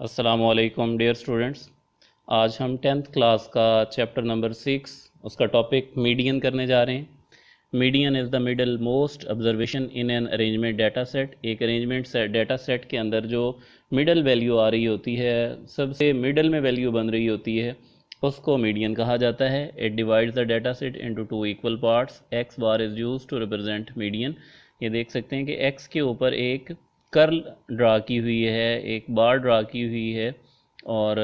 अस्सलामुअलैकुम dear students. आज हम 10th क्लास का चैप्टर नंबर 6 उसका टॉपिक मीडियन करने जा रहे हैं। Median is the middle most observation in an arrangement data set. एक अरेंजमेंट सेट डाटा सेट के अंदर जो मिडल वैल्यू आ रही होती है, सबसे मिडल में वैल्यू बन रही होती है, उसको मीडियन कहा जाता है। It divides the data set into two equal parts. X bar is use to represent median. ये देख सकते हैं कि एक्स के ऊपर एक कर्ल ड्रा की हुई है, एक बार ड्रा की हुई है, और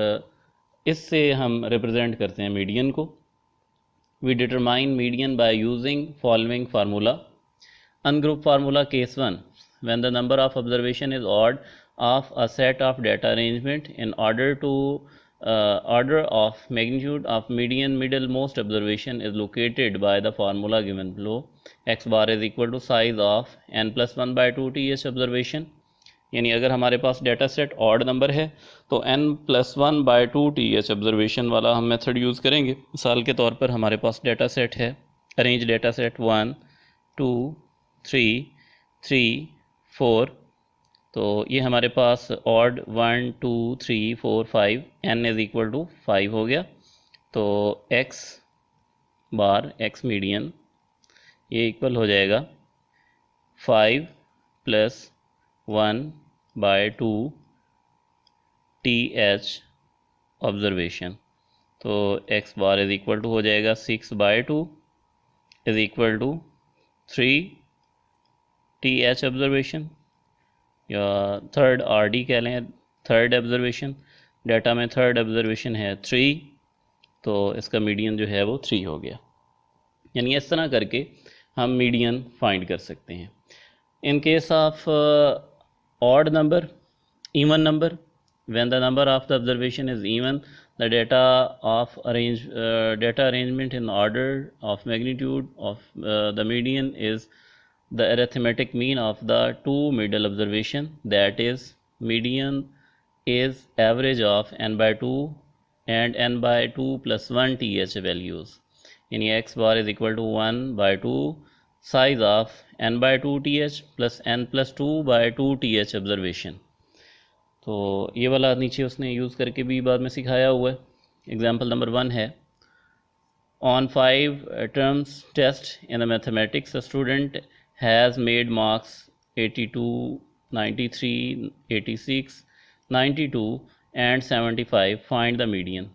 इससे हम रिप्रेजेंट करते हैं मीडियन को। We determine median by using following formula. Ungroup formula case 1, when the number of observation is odd of a set of data arrangement in order of magnitude of median middlemost observation is located by the formula given below. X bar is equal to size of n plus 1 by 2 th observation. यानी अगर हमारे पास data set odd number है तो n plus 1 by 2 th observation वाला हम method use करेंगे। मिसाल के तौर पर हमारे पास डाटा सेट है, अरेंज डाटा सेट 1 2 3 3 4, तो ये हमारे पास odd 1 2 3 4 5, n is equal to 5 हो गया। तो x बार x मीडियन ये इक्वल हो जाएगा 5 प्लस 1 बाय 2 th ऑब्जर्वेशन। तो x bar is equal to हो जाएगा 6 by 2 is equal to 3 th observation, या थर्ड RD कह लें, थर्ड ऑब्जर्वेशन। डाटा में थर्ड ऑब्जर्वेशन है 3, तो इसका मीडियन जो है वो 3 हो गया। यानी इस तरह करके हम मीडियन फाइंड कर सकते हैं। In case of odd number, even number, when the number of the observation is even, the data arrangement in order of magnitude of the median is the arithmetic mean of the two middle observation, that is median is average of n by 2 and n by 2 plus 1 th values. यानी x bar is equal to 1 by 2 size of n by 2 th plus n plus 2 by 2 th observation. तो ये वाला नीचे उसने use करके भी बाद में सिखाया हुआ है। एग्जाम्पल नंबर 1 है, on 5 terms test in the mathematics a student has made marks 82 93 86 92 and 75, find the median.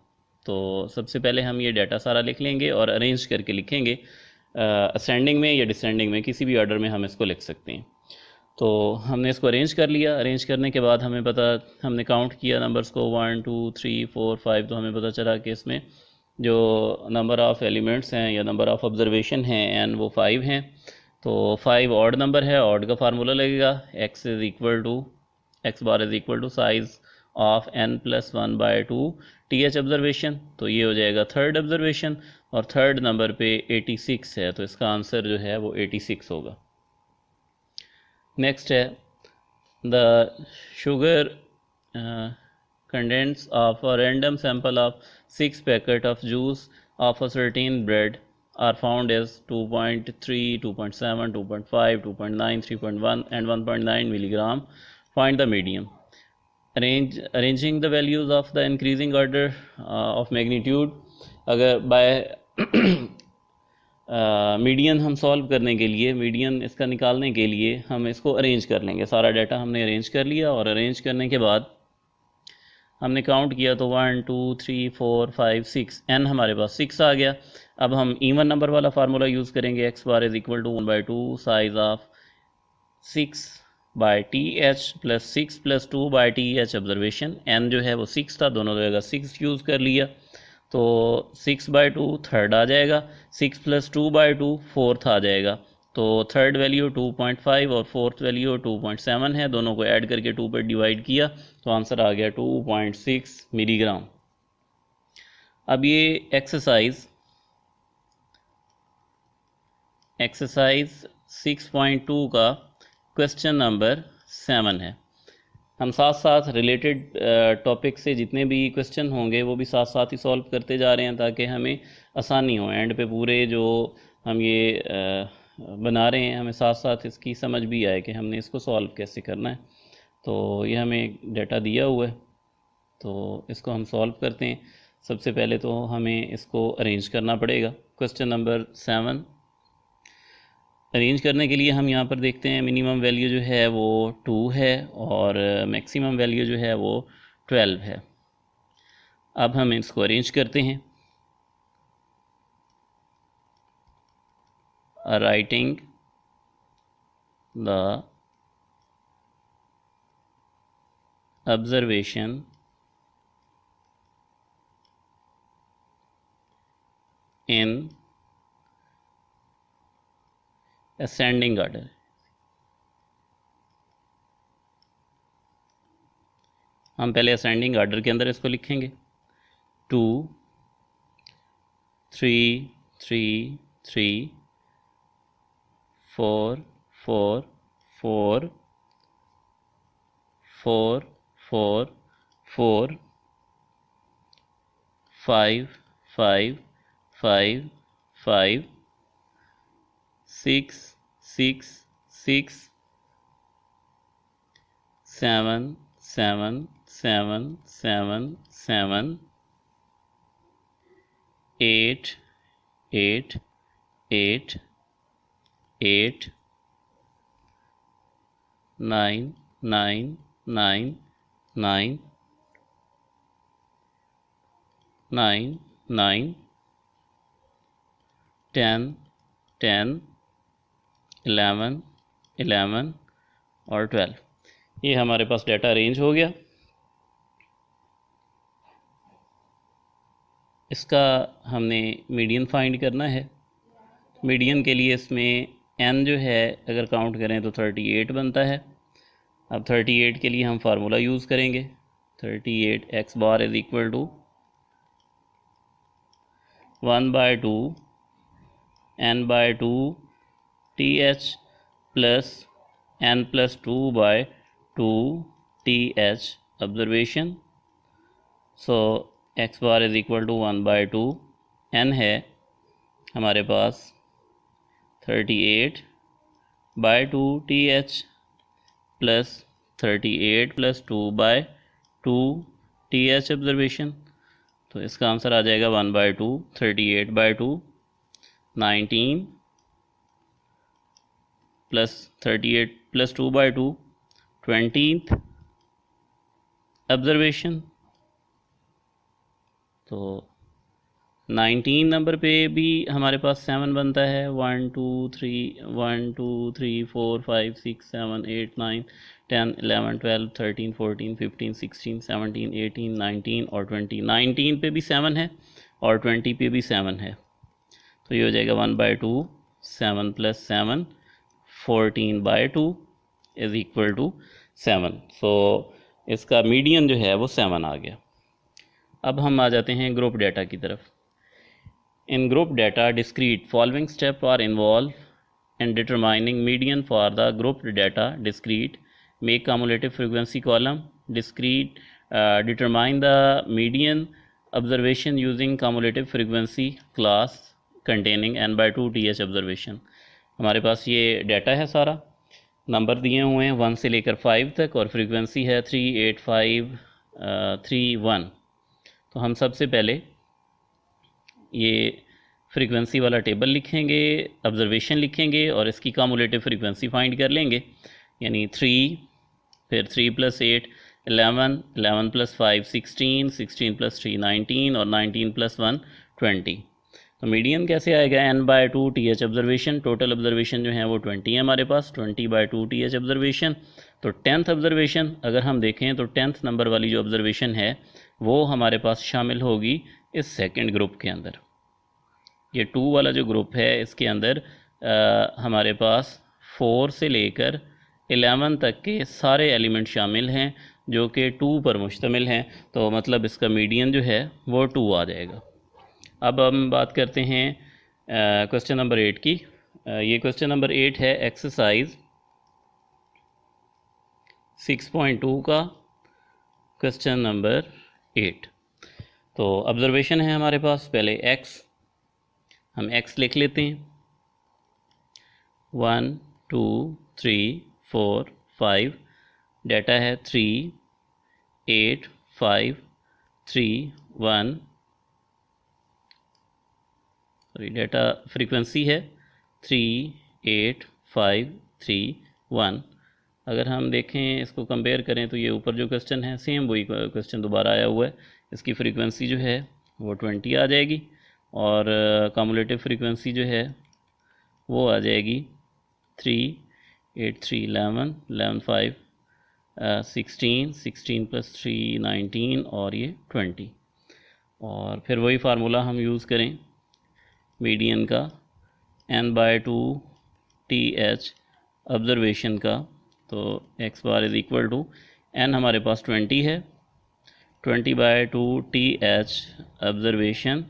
तो सबसे पहले हम ये डाटा सारा लिख लेंगे और अरेंज करके लिखेंगे, असेंडिंग में या डिसेंडिंग में, किसी भी ऑर्डर में हम इसको लिख सकते हैं। तो हमने इसको अरेंज कर लिया। अरेंज करने के बाद हमें पता, हमने काउंट किया नंबर्स को 1 2 3 4 5, तो हमें पता चला कि इसमें जो नंबर ऑफ़ एलिमेंट्स हैं या नंबर ऑफ़ ऑब्जर्वेशन हैं n, वो 5 हैं। तो 5 ऑड नंबर है, ऑड का फार्मूला लगेगा, x bar is equal to size of n plus 1 by 2 th observation. तो ये हो जाएगा थर्ड ऑब्जर्वेशन, और थर्ड नंबर पे 86 है, तो इसका आंसर जो है वो 86 होगा। नेक्स्ट है, the sugar contents of a random sample of 6 packet of juice of a certain bread are found as 2.3 2.7 2.5 2.9 3.1 and 1.9 milligram. Find the medium. arranging the values of the increasing order of magnitude। अगर bye median हम solve करने के लिए, median इसका निकालने के लिए हम इसको अरेंज कर लेंगे। सारा डाटा हमने अरेंज कर लिया, और अरेंज करने के बाद हमने काउंट किया तो 1 2 3 4 5 6, n हमारे पास 6 आ गया। अब हम इवन नंबर वाला फार्मूला यूज़ करेंगे, x bar is equal to 1 by 2 size of 6 by th plus 6 plus 2 by th observation. n जो है वो 6 था, दोनों जगह 6 यूज़ कर लिया, तो 6 बाई 2 थर्ड आ जाएगा, 6 प्लस 2 बाई 2 फोर्थ आ जाएगा। तो थर्ड वैल्यू 2.5 और फोर्थ वैल्यू 2.7 है, दोनों को ऐड करके 2 पर डिवाइड किया तो आंसर आ गया 2.6 मिलीग्राम। अब ये एक्सरसाइज 6.2 का क्वेश्चन नंबर 7 है। हम साथ साथ रिलेटेड टॉपिक से जितने भी क्वेश्चन होंगे वो भी साथ साथ ही सॉल्व करते जा रहे हैं, ताकि हमें आसानी हो। एंड पे पूरे जो हम ये बना रहे हैं, हमें साथ साथ इसकी समझ भी आए कि हमने इसको सॉल्व कैसे करना है। तो ये हमें डाटा दिया हुआ है, तो इसको हम सॉल्व करते हैं। सबसे पहले तो हमें इसको अरेंज करना पड़ेगा। क्वेश्चन नंबर 7 अरेंज करने के लिए हम यहाँ पर देखते हैं मिनिमम वैल्यू जो है वो 2 है और मैक्सिमम वैल्यू जो है वो 12 है। अब हम इसको अरेंज करते हैं। Writing the observation in ascending order। हम पहले असेंडिंग ऑर्डर के अंदर इसको लिखेंगे 2 3 3 3 4 4 4 4 4 4 5 5 5 5 6 6 6 7 7 7 7 7 8 8 8 8 9 9 9 9 9 9 10 10 11 11 और 12। ये हमारे पास डाटा अरेंज हो गया। इसका हमने मीडियन फाइंड करना है। मीडियन के लिए इसमें n जो है अगर काउंट करें तो 38 बनता है। अब 38 के लिए हम फार्मूला यूज़ करेंगे। 38 x bar is equal to 1/2 n/2 th plus n+2/2 th observation. So x bar is equal to 1/2 n है हमारे पास 38/2 th प्लस 38 + 2/2 th ऑब्जर्वेशन। तो इसका आंसर आ जाएगा 1/2 38/2 19 प्लस 38 + 2/2 20th ऑब्जर्वेशन। तो 19 नंबर पे भी हमारे पास 7 बनता है। 1 2 3 1 2 3 4 5 6 7 8 9 10 11 12 13 14 15 16 17 18 19 और 20। 19 पे भी 7 है और 20 पे भी 7 है। तो ये हो जाएगा 1/2 7 + 7 14/2 इज इक्वल टू 7। सो इसका मीडियन जो है वो 7 आ गया। अब हम आ जाते हैं ग्रुप डेटा की तरफ। In group data, discrete following steps are involved in determining median for the grouped data. Discrete, make cumulative frequency column. Discrete, determine the median observation using cumulative frequency class containing n/2 th observation। हमारे पास ये data है सारा, number दिए हुए हैं 1 से लेकर 5 तक और फ्रीक्वेंसी है 38531। तो हम सबसे पहले ये फ्रीक्वेंसी वाला टेबल लिखेंगे, ऑब्जर्वेशन लिखेंगे और इसकी कम्युलेटिव फ्रीक्वेंसी फाइंड कर लेंगे। यानी 3, फिर 3 + 8 11, 11 + 5 16, 16 + 3 19 और 19 + 1 20। तो मीडियन कैसे आएगा? n/2 th observation. Total observation जो है वो 20 है हमारे पास, 20/2 th ऑब्जर्वेशन। तो 10th ऑब्जर्वेशन अगर हम देखें तो 10th नंबर वाली जो ऑब्जर्वेशन है वो हमारे पास शामिल होगी इस सेकंड ग्रुप के अंदर। ये 2 वाला जो ग्रुप है इसके अंदर हमारे पास 4 से लेकर 11 तक के सारे एलिमेंट शामिल हैं जो कि 2 पर मुश्तमिल हैं। तो मतलब इसका मीडियन जो है वो 2 आ जाएगा। अब हम बात करते हैं क्वेश्चन नंबर 8 की। ये क्वेश्चन नंबर 8 है एक्सरसाइज 6.2 का क्वेश्चन नंबर 8। तो ऑब्जर्वेशन है हमारे पास, पहले x, हम x लिख लेते हैं। 1 2 3 4 5, डाटा है 3 8 5 1 सॉरी डेटा फ्रीक्वेंसी है 38531। अगर हम देखें इसको कंपेयर करें तो ये ऊपर जो क्वेश्चन है सेम वही क्वेश्चन दोबारा आया हुआ है। इसकी फ्रीक्वेंसी जो है वो 20 आ जाएगी और कम्युलेटिव फ्रीक्वेंसी जो है वो आ जाएगी 38311 115 16 16 + 3 19 और ये 20। और फिर वही फार्मूला हम यूज़ करें मीडियन का n/2 TH ऑब्जर्वेशन का, तो x bar is equal to n हमारे पास 20 है, 20/2 TH ऑब्जर्वेशन,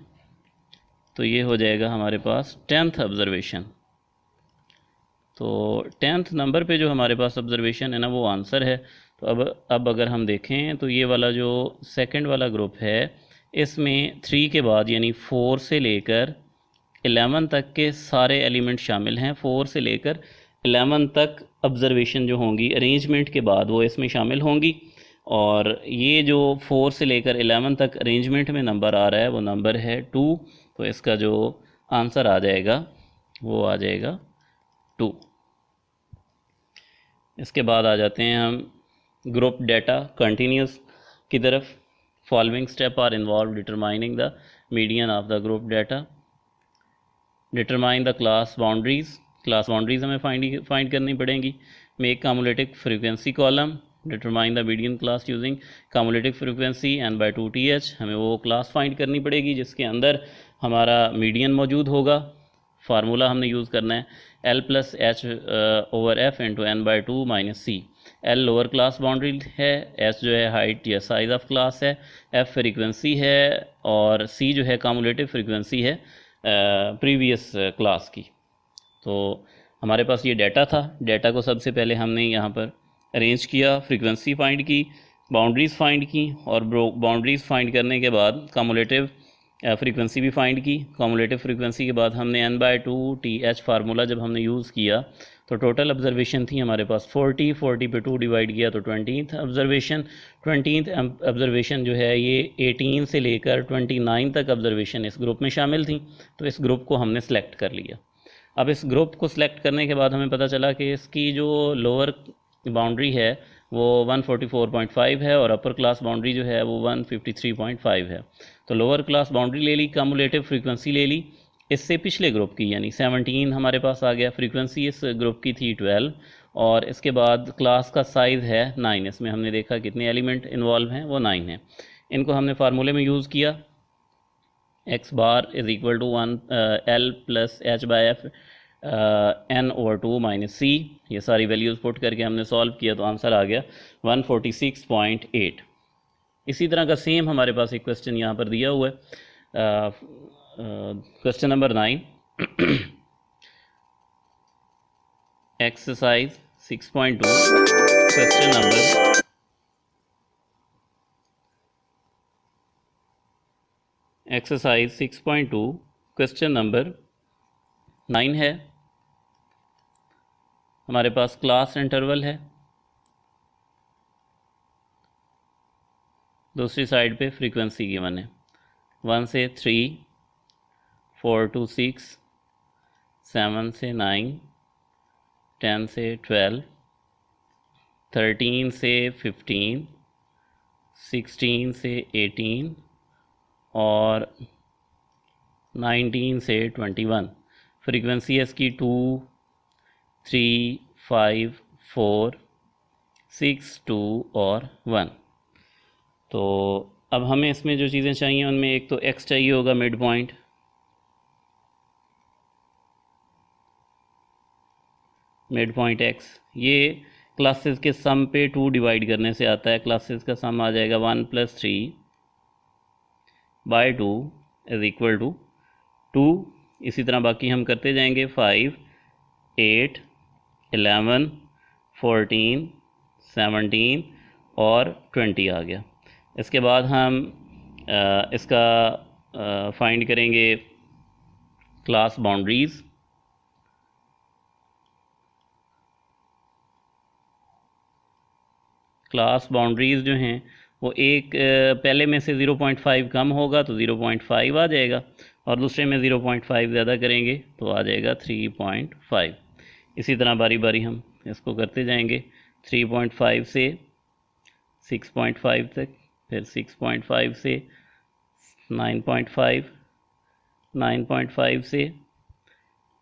तो ये हो जाएगा हमारे पास 10th ऑब्जर्वेशन। तो 10th नंबर पे जो हमारे पास ऑब्जर्वेशन है ना वो आंसर है। तो अब अगर हम देखें तो ये वाला जो सेकंड वाला ग्रुप है इसमें 3 के बाद यानी 4 से लेकर 11 तक के सारे एलिमेंट शामिल हैं। 4 से लेकर 11 तक ऑब्जर्वेशन जो होंगी अरेंजमेंट के बाद वो इसमें शामिल होंगी। और ये जो 4 से लेकर 11 तक अरेंजमेंट में नंबर आ रहा है वो नंबर है 2। तो इसका जो आंसर आ जाएगा वो आ जाएगा 2। इसके बाद आ जाते हैं हम ग्रुप डेटा कंटिन्यूस की तरफ। Following step are involve determining the median of the group data. Determine the class boundaries, class boundaries हमें फाइंड करनी पड़ेंगी। Make cumulative frequency column, determine the median class using cumulative frequency n/2 TH। हमें वो class find करनी पड़ेगी जिसके अंदर हमारा मीडियन मौजूद होगा। फार्मूला हमने यूज़ करना है L + H/F × n/2 - C। L lower class boundary है, H जो है हाइट या साइज़ ऑफ क्लास है, F फ्रीक्वेंसी है और C जो है कम्युलेटिव फ्रीक्वेंसी है प्रीवियस क्लास की। तो हमारे पास ये डाटा था। डाटा को सबसे पहले हमने यहाँ पर अरेंज किया, फ्रीक्वेंसी फाइंड की, बाउंड्रीज़ फाइंड की और बाउंड्रीज़ फाइंड करने के बाद कम्युलेटिव फ्रीक्वेंसी भी फाइंड की। कम्युलेटिव फ्रीक्वेंसी के बाद हमने n/2 TH फार्मूला जब हमने यूज़ किया तो टोटल ऑब्जर्वेशन थी हमारे पास 40 पे 2 डिवाइड किया तो 20th ऑब्जर्वेशन। 20th ऑब्जर्वेशन जो है ये 18 से लेकर 29 तक ऑब्जर्वेशन इस ग्रुप में शामिल थी। तो इस ग्रुप को हमने सेलेक्ट कर लिया। अब इस ग्रुप को सिलेक्ट करने के बाद हमें पता चला कि इसकी जो लोअर बाउंड्री है वो 144.5 है और अपर क्लास बाउंड्री जो है वो 153.5 है। तो लोअर क्लास बाउंड्री ले ली, कम्युलेटिव फ्रीक्वेंसी ले ली इससे पिछले ग्रुप की यानी 17 हमारे पास आ गया। फ्रीक्वेंसी इस ग्रुप की थी 12 और इसके बाद क्लास का साइज़ है 9। इसमें हमने देखा कितने एलिमेंट इन्वॉल्व हैं वो 9 हैं। इनको हमने फार्मूले में यूज़ किया x bar is equal to 1 L + H/F n/2 - C। ये सारी वैल्यूज़ पुट करके हमने सॉल्व किया तो आंसर आ गया 146.8। इसी तरह का सेम हमारे पास एक क्वेश्चन यहाँ पर दिया हुआ है, question number 9 exercise 6.2 question number exercise 6.2 question number 9 है। हमारे पास क्लास इंटरवल है, दूसरी साइड पे फ्रीक्वेंसी गिवन है 1 से 3, 4 to 6, 7 से 9, 10 से 12, 13 से 15, 16 से 18 और 19 से 21। फ्रीक्वेंसी है इसकी 2, 3, 5, 4, 6, 2 और 1। तो अब हमें इसमें जो चीज़ें चाहिए उनमें एक तो x चाहिए होगा मिड पॉइंट, x ये क्लासेस के सम पे 2 डिवाइड करने से आता है। क्लासेस का सम आ जाएगा 1 + 3/2 इज़ इक्वल टू 2। इसी तरह बाकी हम करते जाएंगे 5, 8, 11, 14, 17 और 20 आ गया। इसके बाद हम इसका फाइंड करेंगे क्लास बाउंड्रीज़। क्लास बाउंड्रीज़ जो हैं वो एक पहले में से 0.5 कम होगा तो 0.5 आ जाएगा, और दूसरे में 0.5 ज़्यादा करेंगे तो आ जाएगा 3.5। इसी तरह बारी बारी हम इसको करते जाएंगे, 3.5 से 6.5 तक, फिर 6.5 से 9.5, 9.5 से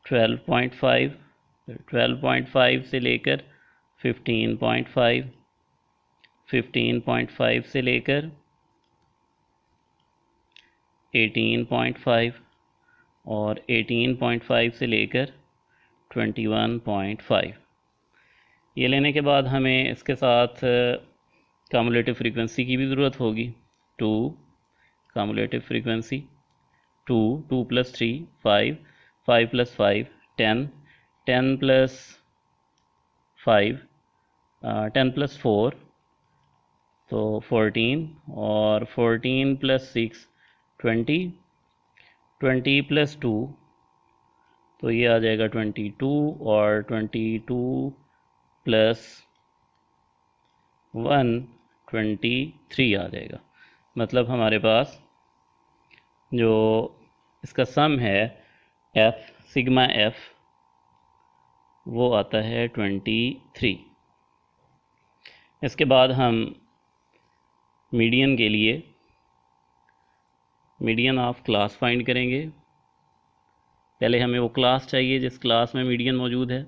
12.5, 12.5 से लेकर 15.5, 15.5 से लेकर 18.5, और 18.5 से लेकर 21.5। ये लेने के बाद हमें इसके साथ कम्युलेटिव फ्रीक्वेंसी की भी ज़रूरत होगी। 2 कम्युलेटिव फ्रीक्वेंसी, 2, 2 + 3 5, 5 + 5 10, 10 + 5 10 + 4 तो 14, और 14 + 6 20, 20 + 2 तो ये आ जाएगा 22, और 22 + 1 23 आ जाएगा। मतलब हमारे पास जो इसका सम है एफ, सिग्मा एफ, वो आता है 23। इसके बाद हम मीडियन के लिए मीडियन ऑफ क्लास फाइंड करेंगे। पहले हमें वो क्लास चाहिए जिस क्लास में मीडियन मौजूद है।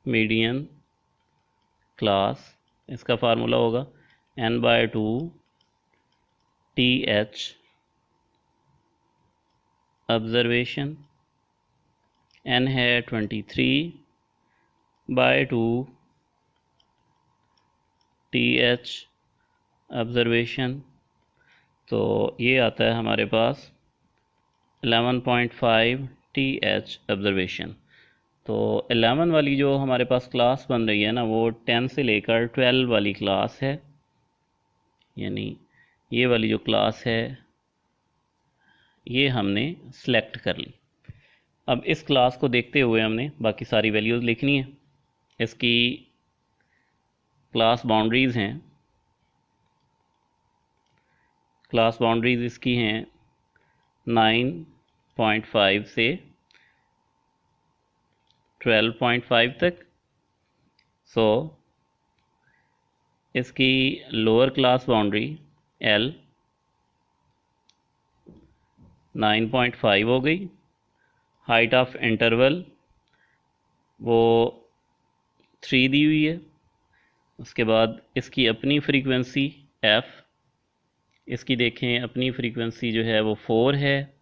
मीडियन क्लास, इसका फार्मूला होगा n/2 TH ऑब्जर्वेशन, n है 23/2 TH ऑब्जर्वेशन, तो ये आता है हमारे पास 11.5 TH ऑब्जर्वेशन। तो 11 वाली जो हमारे पास क्लास बन रही है ना, वो 10 से लेकर 12 वाली क्लास है, यानी ये वाली जो क्लास है ये हमने सेलेक्ट कर ली। अब इस क्लास को देखते हुए हमने बाकी सारी वैल्यूज़ लिखनी है। इसकी क्लास बाउंड्रीज़ हैं, क्लास बाउंड्रीज़ इसकी हैं 9.5 से 12.5 तक। सो इसकी लोअर क्लास बाउंड्री L 9.5 हो गई। हाइट ऑफ इंटरवल वो 3 दी हुई है। उसके बाद इसकी अपनी फ्रीक्वेंसी f, इसकी देखें अपनी फ्रीक्वेंसी जो है वो 4 है,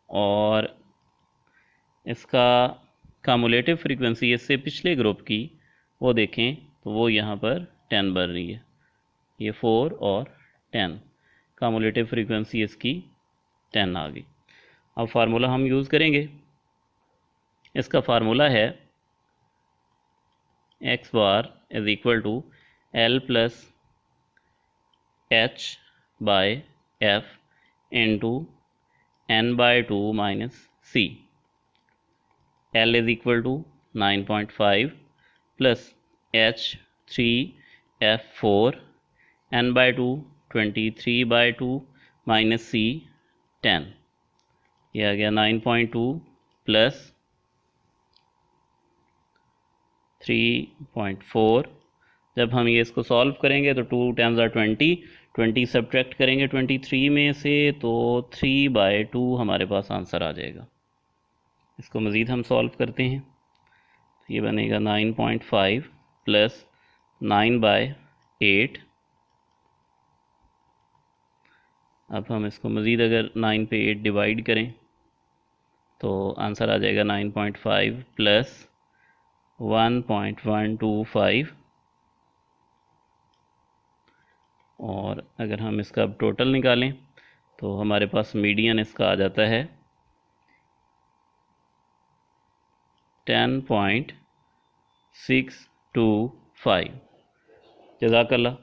और इसका कम्युलेटिव फ्रीक्वेंसी इससे पिछले ग्रुप की वो देखें तो वो यहाँ पर 10 बन रही है। ये 4 और 10, कम्युलेटिव फ्रीक्वेंसी इसकी 10 आ गई। अब फार्मूला हम यूज़ करेंगे। इसका फार्मूला है x bar is equal to L + h by f into n/2 - c। L is equal to 9.5 plus h 3 f 4 n/2 23/2 - c 10। ये आ गया 9.2 प्लस 3.4। जब हम ये इसको सॉल्व करेंगे तो 2 × 20, 20 सब्ट्रैक्ट करेंगे 23 में से तो 3/2 हमारे पास आंसर आ जाएगा। इसको मज़ीद हम सॉल्व करते हैं तो ये बनेगा 9.5 प्लस 9/8। अब हम इसको मज़ीद अगर 9 पे 8 डिवाइड करें तो आंसर आ जाएगा 9.5 प्लस 1.125। और अगर हम इसका अब टोटल निकालें तो हमारे पास मीडियन इसका आ जाता है 10.625। जज़ाकल्लाह।